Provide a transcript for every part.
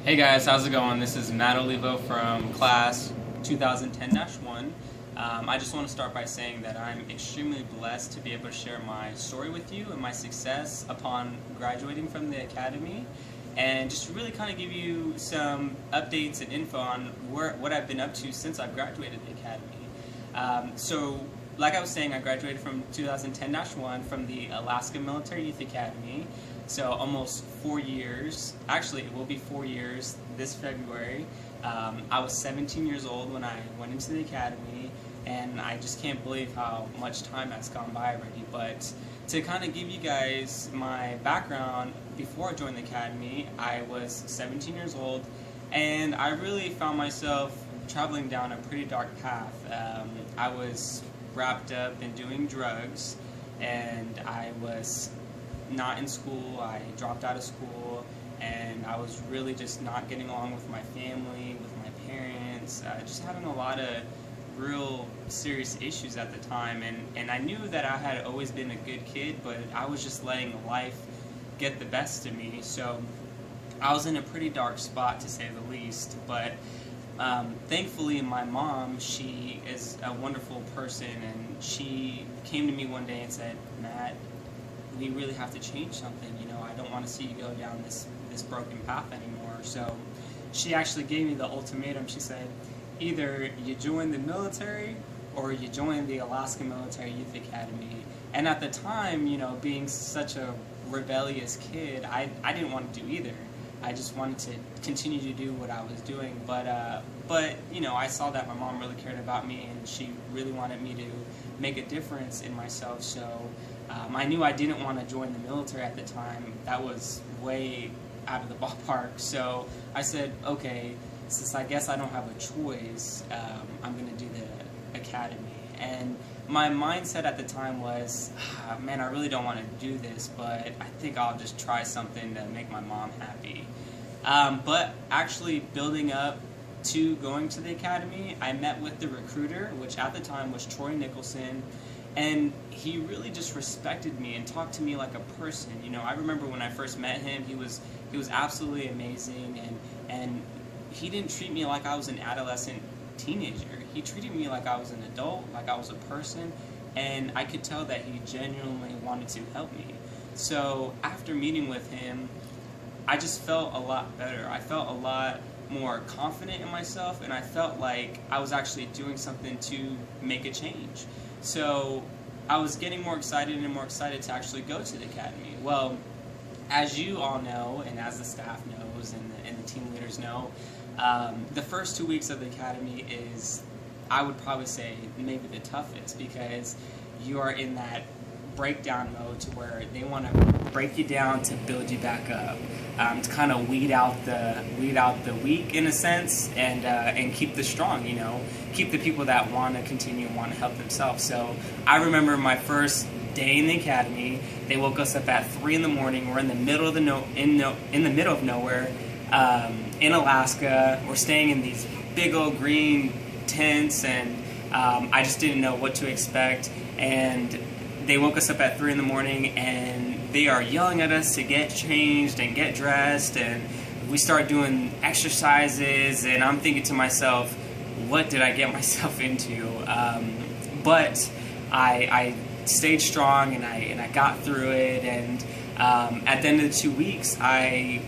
Hey guys, how's it going? This is Matt Olivo from class 2010-1. I just want to start by saying that I'm extremely blessed to be able to share my story with you and my success upon graduating from the academy, and just to really kind of give you some updates and info on what I've been up to since I've graduated the academy. Like I was saying, I graduated from 2010-1 from the Alaska Military Youth Academy. So almost 4 years. Actually, it will be 4 years this February. I was 17 years old when I went into the academy, and I just can't believe how much time has gone by already. But to kind of give you guys my background, before I joined the academy, I was 17 years old, and I really found myself traveling down a pretty dark path. I was wrapped up in doing drugs, and I was not in school. I dropped out of school, and I was really just not getting along with my family, with my parents, just having a lot of real serious issues at the time, and I knew that I had always been a good kid, but I was just letting life get the best of me. So I was in a pretty dark spot, to say the least, but thankfully my mom, she is a wonderful person, and she came to me one day and said, "Matt, we really have to change something. I don't want to see you go down this broken path anymore." So she actually gave me the ultimatum. She said, either you join the military or you join the Alaska Military Youth Academy. And at the time, being such a rebellious kid, I didn't want to do either. I just wanted to continue to do what I was doing, but I saw that my mom really cared about me, and she really wanted me to make a difference in myself. So I knew I didn't want to join the military at the time. That was way out of the ballpark. So I said, okay, since I guess I don't have a choice, I'm going to do the academy. And my mindset at the time was, man, I really don't want to do this, but I think I'll just try something to make my mom happy. But actually building up to going to the academy, I met with the recruiter, which at the time was Troy Nicholson, and he really just respected me and talked to me like a person. I remember when I first met him, he was absolutely amazing, and he didn't treat me like I was an adolescent teenager. He treated me like I was an adult, like I was a person, and I could tell that he genuinely wanted to help me. So after meeting with him, I just felt a lot better. I felt a lot more confident in myself, and I felt like I was actually doing something to make a change. So I was getting more excited and more excited to actually go to the academy. Well, as you all know, and as the staff knows, and the team leaders know, the first 2 weeks of the academy is, I would probably say, maybe the toughest, because you are in that breakdown mode to where they want to break you down to build you back up, to kind of weed out the weak in a sense, and keep the strong. Keep the people that want to continue and want to help themselves. So I remember my first day in the academy. They woke us up at 3 in the morning. We're in the middle of in the middle of nowhere, in Alaska. We're staying in these big old green tents, and I just didn't know what to expect. And they woke us up at 3 in the morning, and they are yelling at us to get changed and get dressed, and we start doing exercises, and I'm thinking to myself, what did I get myself into? But I stayed strong, and I got through it, and at the end of the 2 weeks, I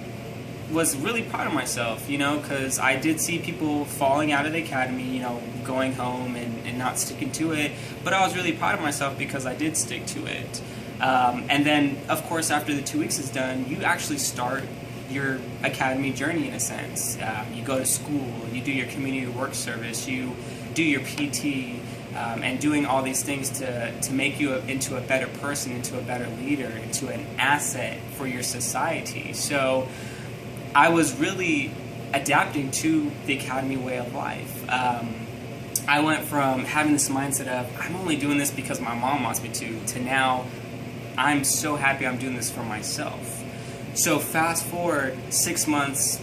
was really proud of myself, because I did see people falling out of the academy, going home and not sticking to it, but I was really proud of myself because I did stick to it. And then, of course, after the 2 weeks is done, you actually start your academy journey in a sense. You go to school, you do your community work service, you do your PT, and doing all these things to make you into a better person, into a better leader, into an asset for your society. So I was really adapting to the academy way of life. I went from having this mindset of, I'm only doing this because my mom wants me to now, I'm so happy I'm doing this for myself. So fast forward 6 months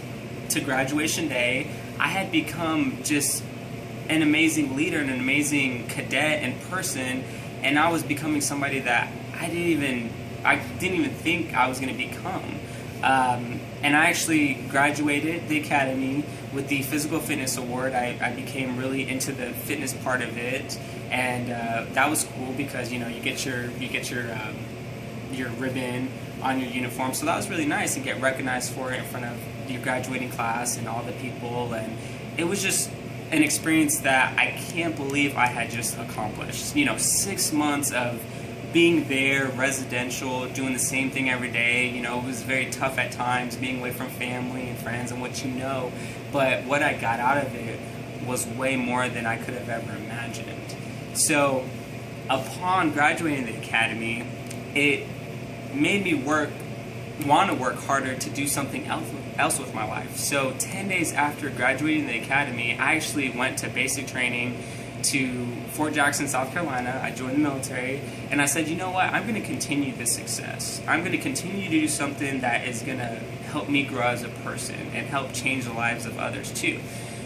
to graduation day, I had become just an amazing leader and an amazing cadet and person, and I was becoming somebody that I didn't even think I was going to become. And I actually graduated the academy with the physical fitness award. I became really into the fitness part of it, and that was cool because you get your ribbon on your uniform, so that was really nice to get recognized for it in front of your graduating class and all the people, and it was just an experience that I can't believe I had just accomplished. 6 months of being there, residential, doing the same thing every day. It was very tough at times, being away from family and friends and what but what I got out of it was way more than I could have ever imagined. So upon graduating the academy, it made me want to work harder to do something else with my life. So 10 days after graduating the academy, I actually went to basic training to Fort Jackson, South Carolina. I joined the military, and I said, you know what, I'm going to continue this success. I'm going to continue to do something that is going to help me grow as a person and help change the lives of others too.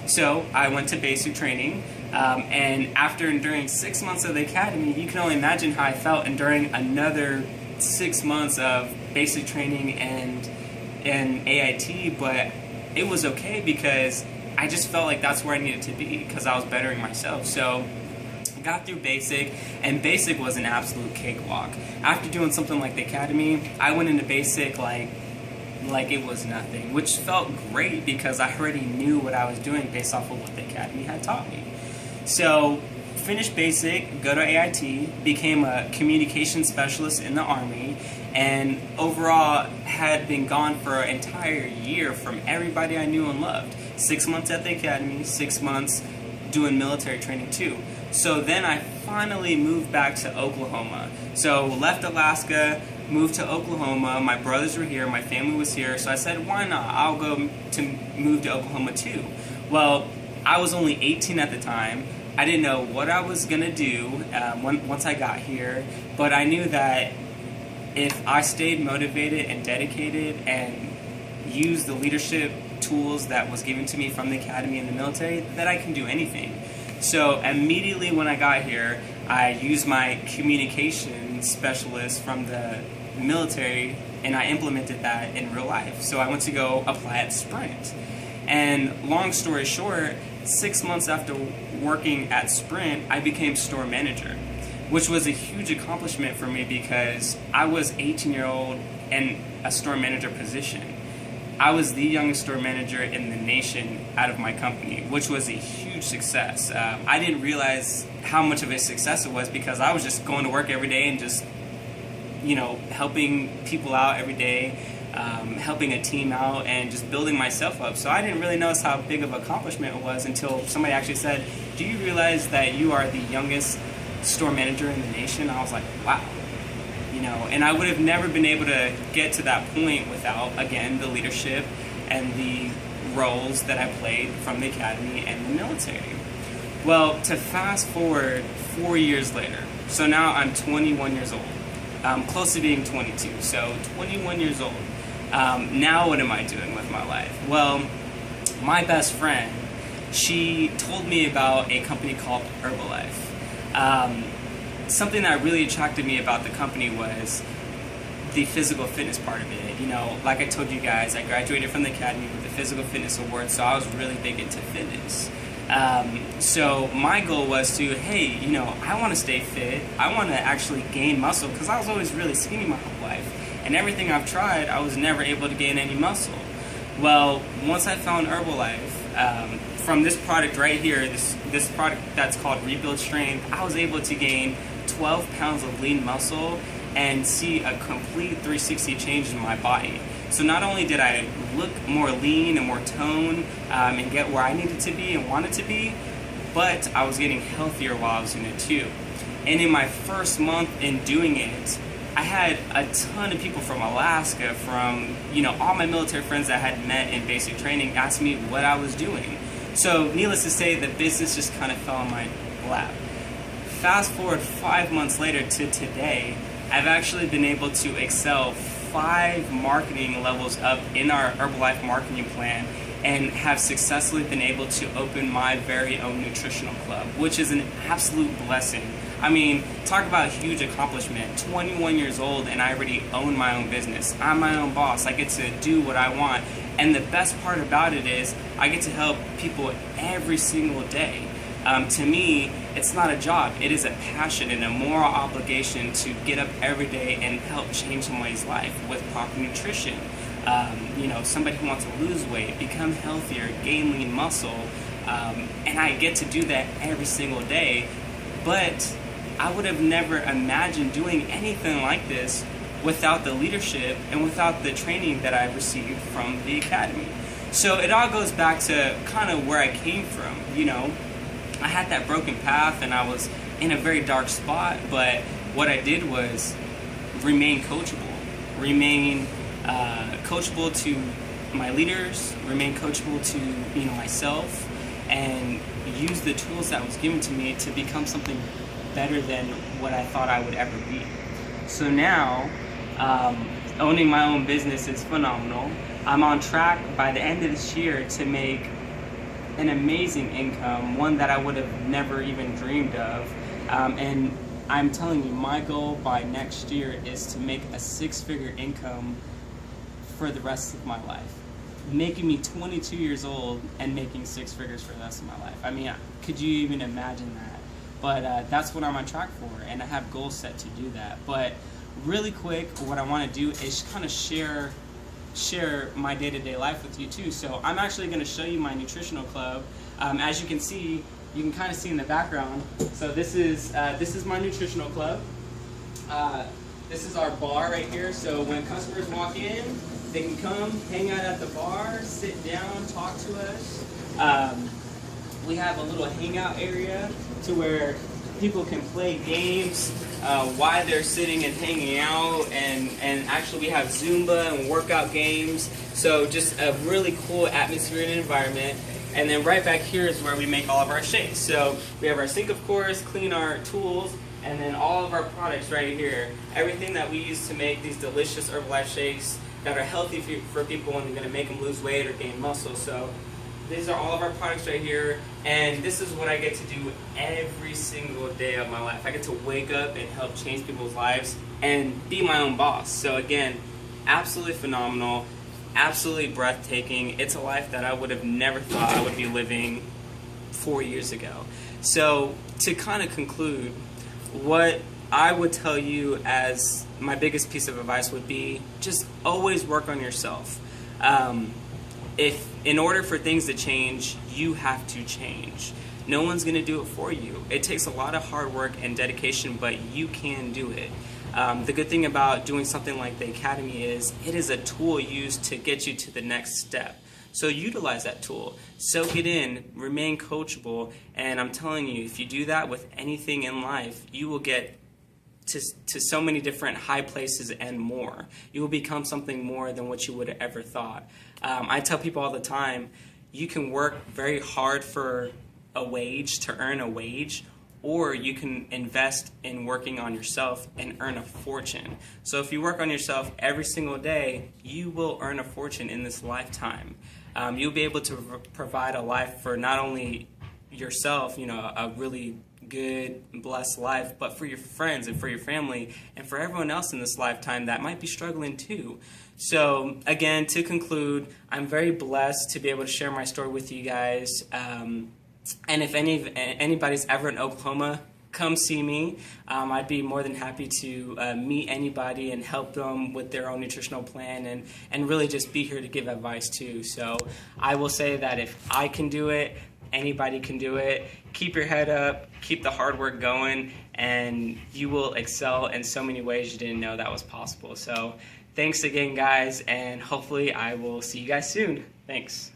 So I went to basic training, and after enduring 6 months of the academy, you can only imagine how I felt enduring another 6 months of basic training and AIT, but it was okay because I just felt like that's where I needed to be because I was bettering myself. So I got through basic, and basic was an absolute cakewalk. After doing something like the academy, I went into basic like it was nothing, which felt great because I already knew what I was doing based off of what the academy had taught me. So finished basic, go to AIT, became a communication specialist in the Army, and overall had been gone for an entire year from everybody I knew and loved. 6 months at the academy, 6 months doing military training too. So then I finally moved back to Oklahoma. So left Alaska, moved to Oklahoma. My brothers were here, my family was here, so I said, why not? I'll go to move to Oklahoma too. Well, I was only 18 at the time. I didn't know what I was gonna do once I got here, but I knew that if I stayed motivated and dedicated and used the leadership tools that was given to me from the academy and the military, that I can do anything. So immediately when I got here, I used my communication specialist from the military and I implemented that in real life. So I went to go apply at Sprint. And long story short, 6 months after working at Sprint, I became store manager, which was a huge accomplishment for me because I was 18-year-old in a store manager position. I was the youngest store manager in the nation out of my company, which was a huge success. I didn't realize how much of a success it was because I was just going to work every day and just, helping people out every day, helping a team out, and just building myself up. So I didn't really notice how big of an accomplishment it was until somebody actually said, do you realize that you are the youngest store manager in the nation? I was like, wow. And I would have never been able to get to that point without, again, the leadership and the roles that I played from the academy and the military. Well, to fast forward 4 years later, so now I'm 21 years old. I'm close to being 22, so 21 years old. Now what am I doing with my life? Well, my best friend, she told me about a company called Herbalife. Something that really attracted me about the company was the physical fitness part of it. Like I told you guys, I graduated from the academy with the physical fitness award, so I was really big into fitness. So my goal was to, hey, I want to stay fit. I want to actually gain muscle because I was always really skinny my whole life. And everything I've tried, I was never able to gain any muscle. Well, once I found Herbalife, from this product right here, this product that's called Rebuild Strength, I was able to gain 12 pounds of lean muscle and see a complete 360 change in my body. So not only did I look more lean and more toned and get where I needed to be and wanted to be, but I was getting healthier while I was doing it too. And in my first month in doing it, I had a ton of people from Alaska, from all my military friends that I had met in basic training, asked me what I was doing. So needless to say, the business just kind of fell on my lap. Fast forward 5 months later to today, I've actually been able to excel 5 marketing levels up in our Herbalife marketing plan and have successfully been able to open my very own nutritional club, which is an absolute blessing. I mean, talk about a huge accomplishment. 21 years old and I already own my own business. I'm my own boss. I get to do what I want. And the best part about it is I get to help people every single day. To me, it's not a job. It is a passion and a moral obligation to get up every day and help change somebody's life with proper nutrition. You know, somebody who wants to lose weight, become healthier, gain lean muscle, and I get to do that every single day. But I would have never imagined doing anything like this without the leadership and without the training that I received from the academy. So it all goes back to kind of where I came from. You know, I had that broken path and I was in a very dark spot, but what I did was remain coachable, remain coachable to my leaders, remain coachable to myself, and use the tools that was given to me to become something better than what I thought I would ever be. So now, owning my own business is phenomenal. I'm on track by the end of this year to make an amazing income, one that I would have never even dreamed of. And I'm telling you, my goal by next year is to make a six-figure income for the rest of my life. Making me 22 years old and making six figures for the rest of my life. I mean, could you even imagine that? But that's what I'm on track for, and I have goals set to do that. But really quick, what I want to do is kind of share my day-to-day life with you too. So I'm actually going to show you my nutritional club. As you can see, you can kind of see in the background. So this is my nutritional club. This is our bar right here. So when customers walk in, they can come, hang out at the bar, sit down, talk to us. We have a little hangout area to where people can play games while they're sitting and hanging out, and actually we have Zumba and workout games. So just a really cool atmosphere and environment. And then right back here is where we make all of our shakes. So we have our sink, of course, clean our tools, and then all of our products right here. Everything that we use to make these delicious Herbalife shakes that are healthy for people when they're going to make them lose weight or gain muscle. So these are all of our products right here, and this is what I get to do every single day of my life. I get to wake up and help change people's lives and be my own boss. So again, absolutely phenomenal, absolutely breathtaking. It's a life that I would have never thought I would be living 4 years ago. So to kind of conclude, what I would tell you as my biggest piece of advice would be just always work on yourself. If in order for things to change, you have to change. No one's going to do it for you. It takes a lot of hard work and dedication, but you can do it. The good thing about doing something like the Academy is it is a tool used to get you to the next step. So utilize that tool, soak it in, remain coachable, and I'm telling you, if you do that with anything in life, you will get to so many different high places and more. You will become something more than what you would have ever thought. I tell people all the time, you can work very hard for a wage to earn a wage, or you can invest in working on yourself and earn a fortune. So if you work on yourself every single day, you will earn a fortune in this lifetime. You'll be able to provide a life for not only yourself, a really good, blessed life, but for your friends and for your family and for everyone else in this lifetime that might be struggling too. So again, to conclude, I'm very blessed to be able to share my story with you guys. And if anybody's ever in Oklahoma, come see me. I'd be more than happy to meet anybody and help them with their own nutritional plan, and really just be here to give advice too. So I will say that if I can do it, anybody can do it. Keep your head up, keep the hard work going, and you will excel in so many ways you didn't know that was possible. So thanks again, guys, and hopefully I will see you guys soon. Thanks.